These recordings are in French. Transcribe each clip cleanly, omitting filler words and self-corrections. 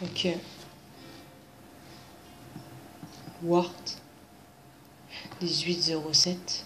Ok. Wart 1807.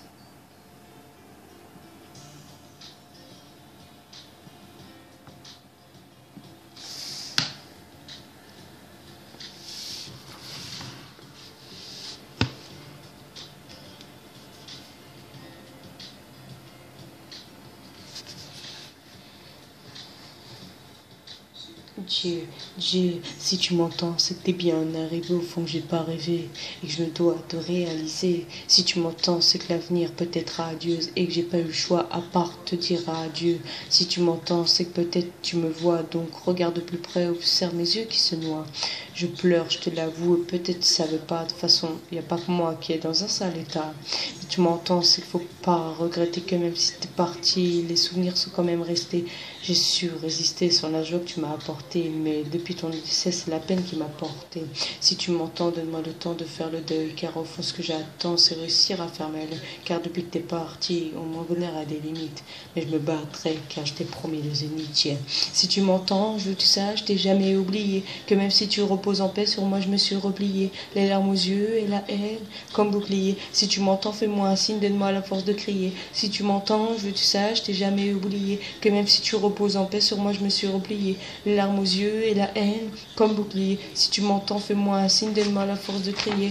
Dieu, si tu m'entends, c'est que t'es bien arrivé au fond que j'ai pas rêvé et que je me dois te réaliser. Si tu m'entends, c'est que l'avenir peut être radieuse et que j'ai pas eu le choix à part te dire adieu. Si tu m'entends, c'est que peut-être tu me vois, donc regarde de plus près, observe mes yeux qui se noient. Je pleure, je te l'avoue, peut-être tu savais pas, de toute façon, y a pas que moi qui est dans un sale état. Si tu m'entends, c'est qu'il faut pas regretter que même si t'es parti, les souvenirs sont quand même restés. J'ai su résister sans la joie que tu m'as apportée, mais depuis ton décès, c'est la peine qui m'a porté. Si tu m'entends, donne-moi le temps de faire le deuil, car au fond, ce que j'attends, c'est réussir à fermer l'œil. Car depuis que t'es parti, mon bonheur a des limites, mais je me battrai, car je t'ai promis le zénith. Yeah. Si tu m'entends, je veux que tu saches, je t'ai jamais oublié, que même si tu reposes en paix, sur moi je me suis replié, les larmes aux yeux et la haine comme bouclier. Si tu m'entends, fais-moi un signe, donne-moi la force de crier. Si tu m'entends, je veux que tu saches, je t'ai jamais oublié, que même si tu reposes en paix, sur moi je me suis replié, les larmes aux yeux et la haine comme bouclier. Si tu m'entends, fais-moi un signe, donne-moi la force de crier.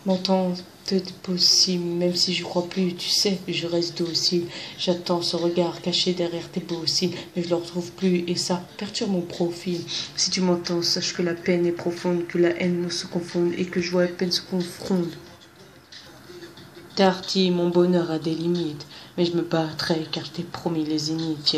M'entends, c'est possible, même si je crois plus, tu sais, je reste docile. J'attends ce regard caché derrière tes beaux cils, mais je le retrouve plus et ça perturbe mon profil. Si tu m'entends, sache que la peine est profonde, que la haine se confonde et que joie et peine se confrontent. Tarty, mon bonheur a des limites, mais je me battrai car je t'ai promis les zéniths.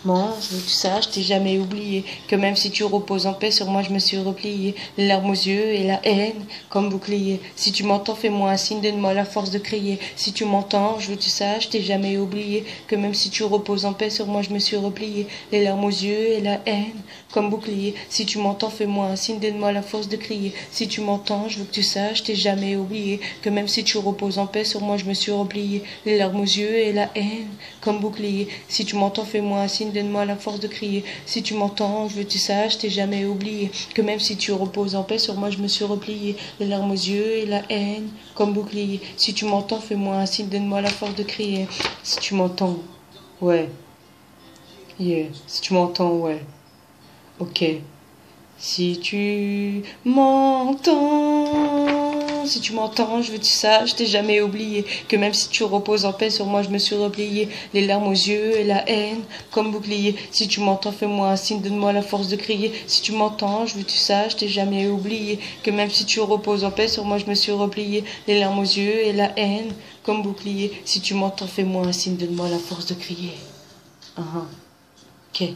Je veux que tu saches, je t'ai jamais oublié, que même si tu reposes en paix, sur moi je me suis replié, les larmes aux yeux et la haine comme bouclier. Si tu m'entends, fais-moi un signe, donne-moi la force de crier. Si tu m'entends, je veux que tu saches, je t'ai jamais oublié, que même si tu reposes en paix, sur moi je me suis replié, les larmes aux yeux et la haine comme bouclier. Si tu m'entends, fais-moi un signe, donne-moi la force de crier. Si tu m'entends, je veux que tu saches, je t'ai jamais oublié, que même si tu reposes en paix, sur moi je me suis replié, les larmes aux yeux et la haine comme bouclier. Si tu m'entends, fais-moi un signe, donne-moi la force de crier. Si tu m'entends, je veux que tu saches, je t'ai jamais oublié, que même si tu reposes en paix, sur moi je me suis replié, les larmes aux yeux et la haine comme bouclier. Si tu m'entends, fais-moi un signe, donne-moi la force de crier. Si tu m'entends, ouais, yeah. Si tu m'entends, ouais, ok. Si tu m'entends, si tu m'entends, je veux que tu saches, je t'ai jamais oublié, que même si tu reposes en paix, sur moi je me suis replié, les larmes aux yeux et la haine comme bouclier. Si tu m'entends, fais-moi un signe, donne-moi la force de crier. Si tu m'entends, je veux que tu saches, je t'ai jamais oublié, que même si tu reposes en paix, sur moi je me suis replié, les larmes aux yeux et la haine comme bouclier. Si tu m'entends, fais-moi un signe, donne-moi la force de crier. Ok.